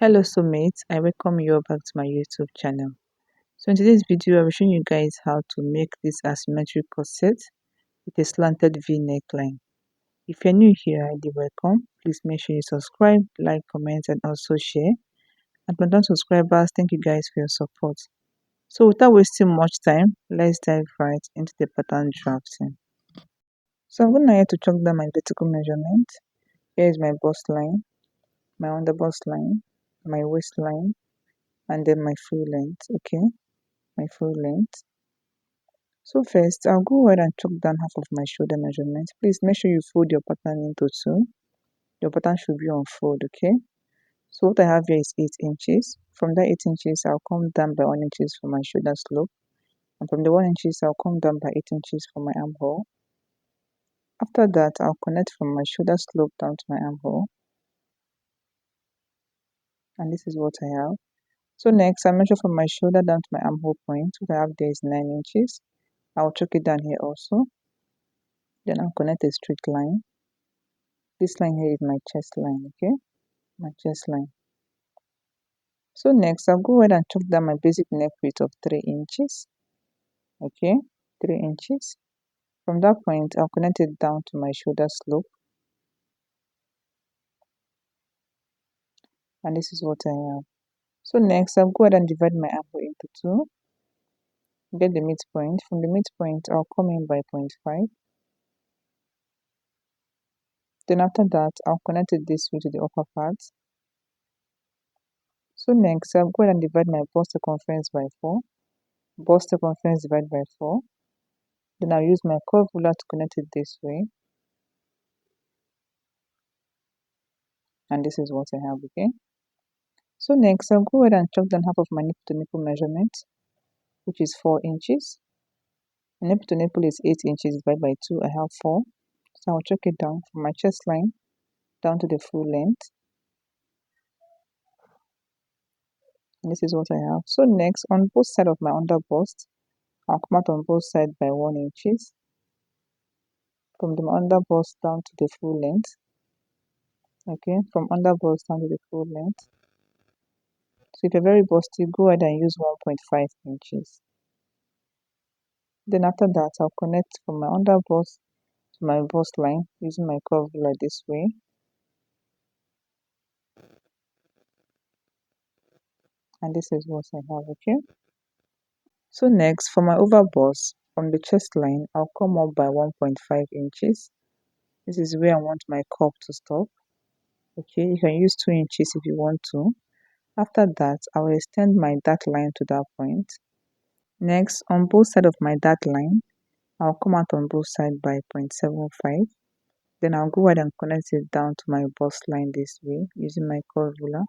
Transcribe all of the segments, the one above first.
Hello soulmates, I welcome you all back to my YouTube channel. So in today's video, I will show you guys how to make this asymmetric corset with a slanted V neckline. If you're new here, highly welcome. Please make sure you subscribe, like, comment, and also share. And for non-subscribers, thank you guys for your support. So without wasting much time, let's dive right into the pattern drafting. So I'm going to to chalk down my vertical measurement. Here is my bust line, my underbust line, my waistline, and then my full length. Okay, my full length. So first, I'll go ahead and chalk down half of my shoulder measurement. Please make sure you fold your pattern into two. Your pattern should be on fold, okay? So what I have here is 8 inches. From that 8 inches, I'll come down by 1 inches for my shoulder slope. And from the 1 inches, I'll come down by 8 inches for my armhole. After that, I'll connect from my shoulder slope down to my armhole. And this is what I have. So next, I measure from my shoulder down to my armhole point. What I have there is 9 inches. I'll chalk it down here also. Then I'll connect a straight line. This line here is my chest line, okay? My chest line. So next, I'll go ahead and chalk down my basic neck width of 3 inches, okay? 3 inches. From that point, I'll connect it down to my shoulder slope. And this is what I have. So next, I'll go ahead and divide my armhole into two. Get the midpoint. From the midpoint, I'll come in by 0.5. Then after that, I'll connect it this way to the upper part. So next, I'll go ahead and divide my bust circumference by 4. Bust circumference divided by 4. Then I'll use my curve ruler to connect it this way. And this is what I have, okay? So next, I'll go ahead and chalk down half of my nipple to nipple measurement, which is 4 inches. Nipple to nipple is 8 inches divided by 2. I have 4. So I'll chalk it down from my chest line down to the full length. And this is what I have. So next, on both sides of my under bust, I'll come out on both sides by 1 inches. From the under bust down to the full length. Okay, from under bust down to the full length. So if you're very busty, go ahead and use 1.5 inches. Then after that, I'll connect from my under bust to my bust line using my curve ruler this way. And this is what I have, okay? So next, for my over bust, from the chest line, I'll come up by 1.5 inches. This is where I want my cup to stop. Okay, you can use 2 inches if you want to. After that, I will extend my dart line to that point. Next, on both sides of my dart line, I'll come out on both sides by 0.75. Then I'll go ahead and connect it down to my bust line this way using my curve ruler.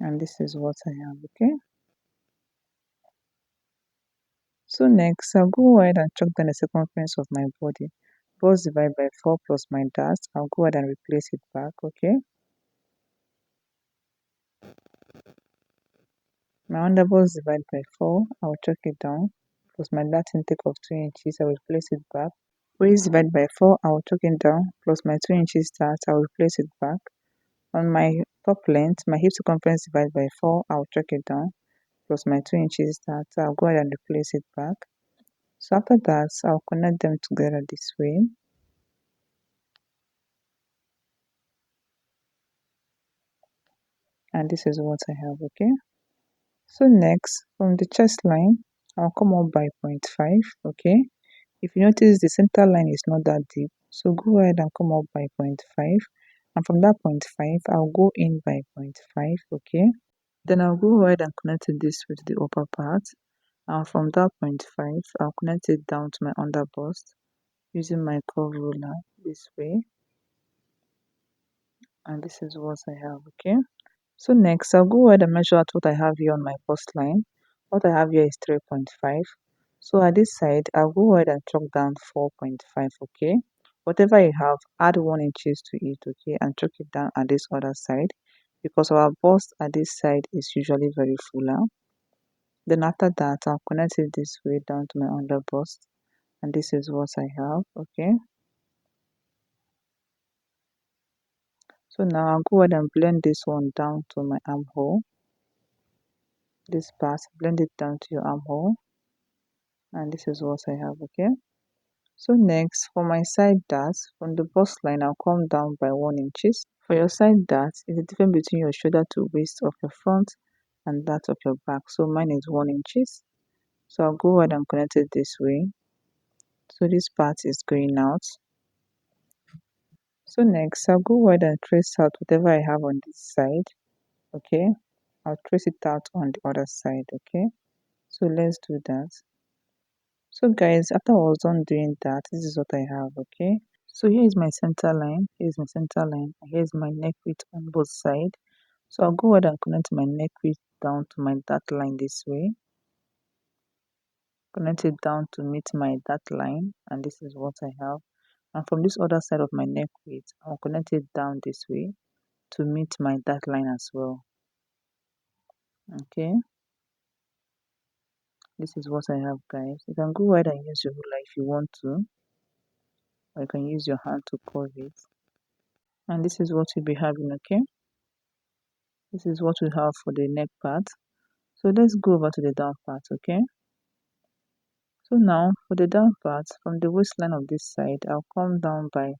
And this is what I have, okay? So next, I'll go ahead and chalk down the circumference of my body. Bust divided by 4 plus my dart. I'll go ahead and replace it back, okay? My underbust divided by 4. I'll chalk it down. Plus my dart intake of 2 inches. I will place it back. Waist divided by 4. I will chalk it down. Plus my 2 inches dart. I will place it back. On my top length, my hip circumference divided by 4. I will chalk it down. Plus my 2 inches dart. I'll go ahead and replace it back. So after that, I'll connect them together this way. And this is what I have, okay? So next, from the chest line, I'll come up by 0.5, okay? If you notice, the center line is not that deep, so go ahead and come up by 0.5. And from that 0.5, I'll go in by 0.5, okay? Then I'll go ahead and connect it this way to the upper part. And from that 0.5, I'll connect it down to my under bust using my curve ruler this way. And this is what I have, okay? So next, I'll go ahead and measure out what I have here on my bust line. What I have here is 3.5. So at this side, I'll go ahead and chalk down 4.5, okay? Whatever you have, add 1 inches to it, okay? And chalk it down at this other side because our bust at this side is usually very fuller. Then after that, I'll connect it this way down to my under bust. And this is what I have, okay? So now I'll go ahead and blend this one down to my armhole. This part, blend it down to your armhole, and this is what I have. Okay, so next for my side darts, from the bust line I'll come down by 1 inches. For your side darts, it's the difference between your shoulder to waist of your front and that of your back. So mine is 1 inches. So I'll go ahead and connect it this way. So this part is going out. So next I'll go ahead and trace out whatever I have on this side. Okay, I'll trace it out on the other side. Okay, so let's do that. So guys, after I was done doing that, this is what I have. Okay, so here is my center line, here's my center line, and here's my neck width on both sides. So I'll go ahead and connect my neck width down to my dart line this way. Connect it down to meet my dart line, and this is what I have. And from this other side of my neck width, I'll connect it down this way to meet my dart line as well. Okay, this is what I have, guys. You can go ahead and use your ruler if you want to, or you can use your hand to curve it. And this is what you'll be having. Okay, this is what we have for the neck part. So let's go over to the down part. Okay, so now for the down part, from the waistline of this side, I'll come down by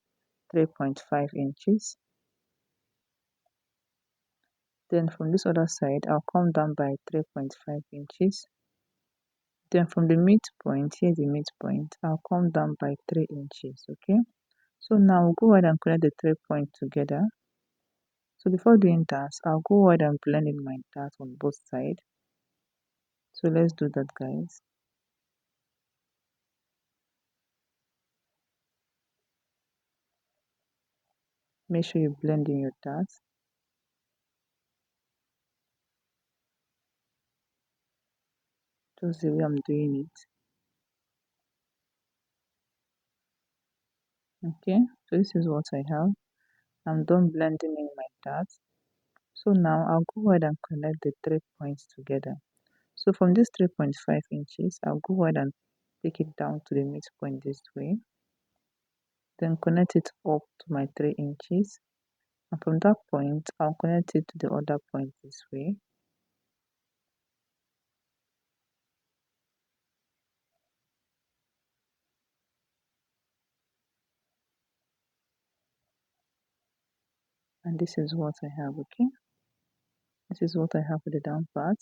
3.5 inches. Then from this other side, I'll come down by 3.5 inches. Then from the midpoint, here's the midpoint, I'll come down by 3 inches. Okay, so now we'll go ahead and connect the 3 points together. So before doing that, I'll go ahead and blend in my dart on both sides. So let's do that, guys. Make sure you blend in your dart. Just the way I'm doing it. Okay, so this is what I have. I'm done blending in my dart. So now I'll go ahead and connect the 3 points together. So from this 3.5 inches, I'll go ahead and take it down to the midpoint this way. Then connect it up to my 3 inches. And from that point, I'll connect it to the other point this way. And this is what I have. Okay, this is what I have for the down part.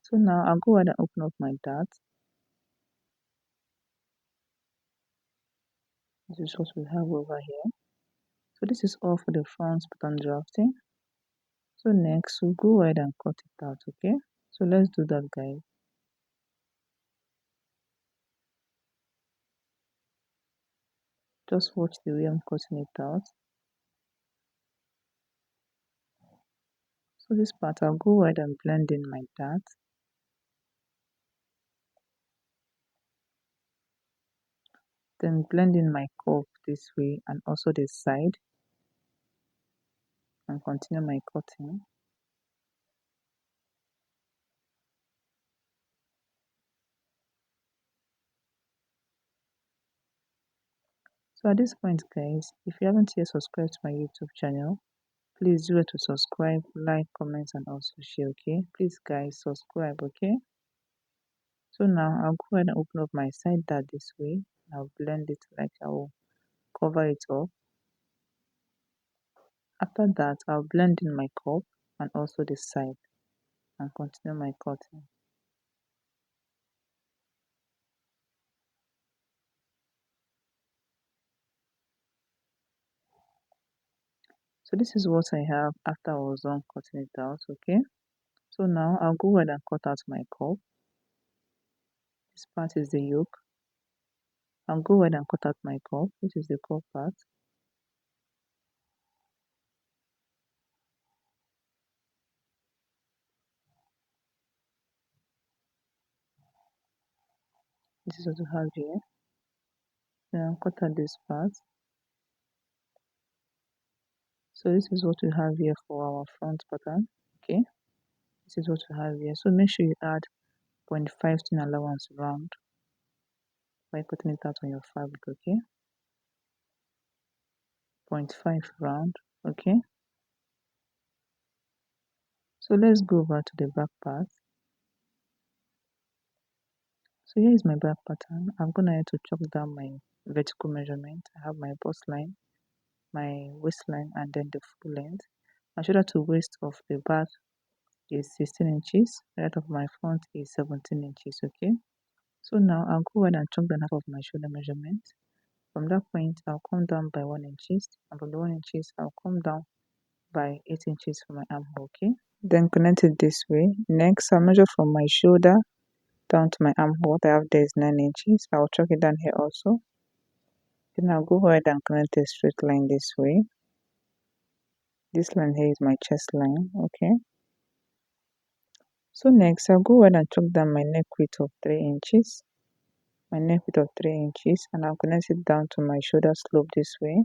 So now I'll go ahead and open up my dart. This is what we have over here. So this is all for the front button drafting. So next we'll go ahead and cut it out. Okay, so let's do that, guys. Just watch the way I'm cutting it out. So this part I'll go ahead and blend in my dart. Then blend in my curve this way and also this side, and continue my cutting. So at this point, guys, if you haven't yet subscribed to my YouTube channel, please do it to subscribe, like, comment, and also share. Okay, please guys, subscribe. Okay, so now I'll go ahead and open up my side dart this way. I'll blend it, like I will cover it up. After that, I'll blend in my curve and also the side and continue my cutting. So this is what I have after I was done cutting it out. Okay, so now I'll go ahead and cut out my curve. This part is the yoke. I'll go ahead and cut out my curve. This is the curve part. This is what we have here. Then I'll cut out this part. So this is what we have here for our front pattern. Okay, this is what we have here. So make sure you add 0.5 thin allowance round by cutting it out on your fabric. Okay, 0.5 round. Okay, so let's go over to the back part. So here is my back pattern. I'm gonna need to chalk down my vertical measurement. I have my bust line, my waistline, and then the full length. My shoulder to waist of the back is 16 inches. That of my front is 17 inches. Okay, so now I'll go ahead and chalk down half of my shoulder measurement. From that point, I'll come down by 1 inches, and from the 1 inches, I'll come down by 8 inches for my armhole. Okay, then connect it this way. Next, I'll measure from my shoulder down to my armhole. I have there is 9 inches. I'll chalk it down here also. Then I'll go ahead and connect a straight line this way. This line here is my chest line. Okay, so next I'll go ahead and chalk down my neck width of 3 inches. My neck width of 3 inches, and I'll connect it down to my shoulder slope this way.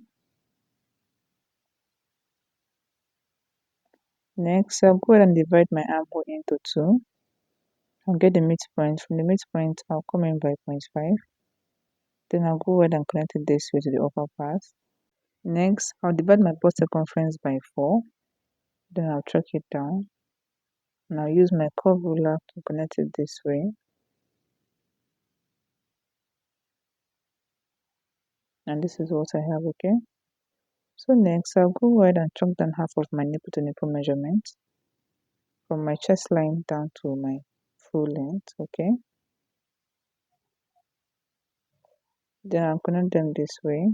Next, I'll go ahead and divide my armhole into 2. I'll get the midpoint. From the midpoint, I'll come in by 0.5. Then I'll go ahead and connect it this way to the upper part. Next, I'll divide my bust circumference by 4. Then I'll track it down. And I'll use my curve ruler to connect it this way. And this is what I have, okay? So next, I'll go ahead and chalk down half of my nipple to nipple measurement from my chest line down to my full length, okay? Then I'll connect them this way.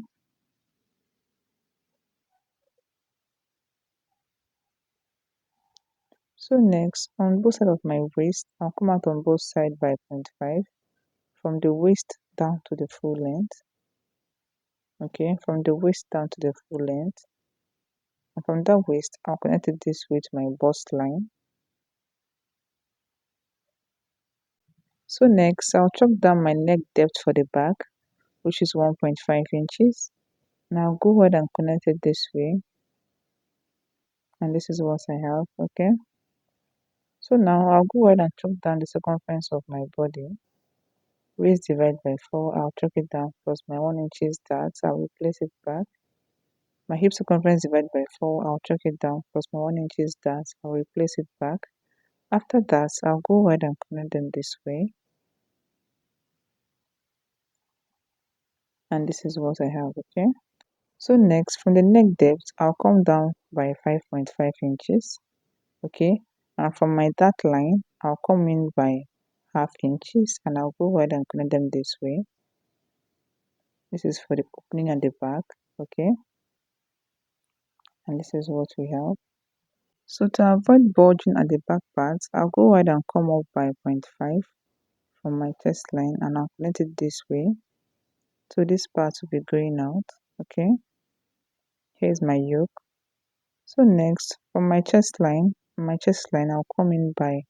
So next, on both sides of my waist, I'll come out on both sides by 0.5 from the waist down to the full length. Okay, from the waist down to the full length. And from that waist, I'll connect it this way to my bust line. So next, I'll chalk down my neck depth for the back, which is 1.5 inches. Now I'll go ahead and connect it this way. And this is what I have, okay? So now I'll go ahead and chalk down the circumference of my body. Waist divide by 4, I'll chalk it down plus my 1 inches that I'll replace it back. My hip circumference divided by 4, I'll chalk it down plus my 1 inches that I'll replace it back. After that, I'll go ahead and connect them this way. And this is what I have, okay? So next, from the neck depth, I'll come down by 5.5 inches, okay? And from my dart line, I'll come in by half inches and I'll go ahead and connect them this way. This is for the opening at the back, okay? And this is what we have. So to avoid bulging at the back parts, I'll go ahead and come up by 0.5 from my chest line and I'll connect it this way. So this part will be going out, okay? Here's my yoke. So next, from my chest line, I'll come in by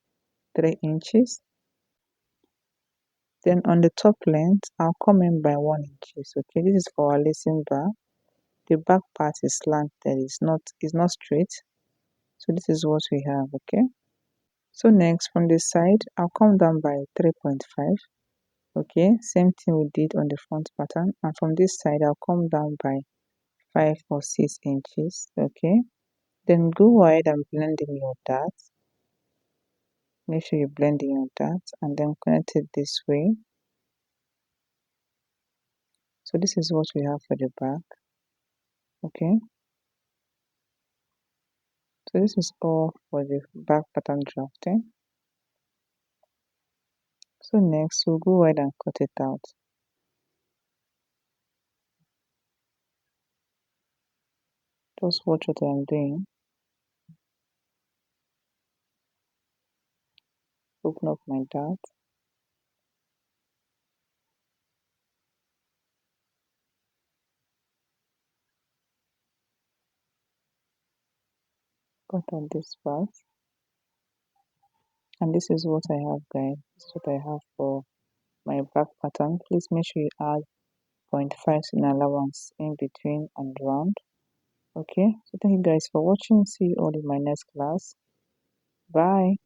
3 inches. Then on the top length, I'll come in by 1 inches. Okay, this is for our lacing bar. The back part is slanted, it's not straight. So this is what we have, okay? So next, from the side, I'll come down by 3.5. Okay, same thing we did on the front pattern. And from this side, I'll come down by 5 or 6 inches. Okay, then go ahead and blend in your darts. Make sure you blend in your darts and then connect it this way. So this is what we have for the back. Okay, so this is all for the back pattern drafting. So next, we'll go ahead and cut it out. Just watch what I'm doing. Open up my dart. Cut out this part. And this is what I have, guys. This is what I have for my back pattern. Please make sure you add 0.5 in allowance in between and round. Okay, so thank you guys for watching. See you all in my next class. Bye.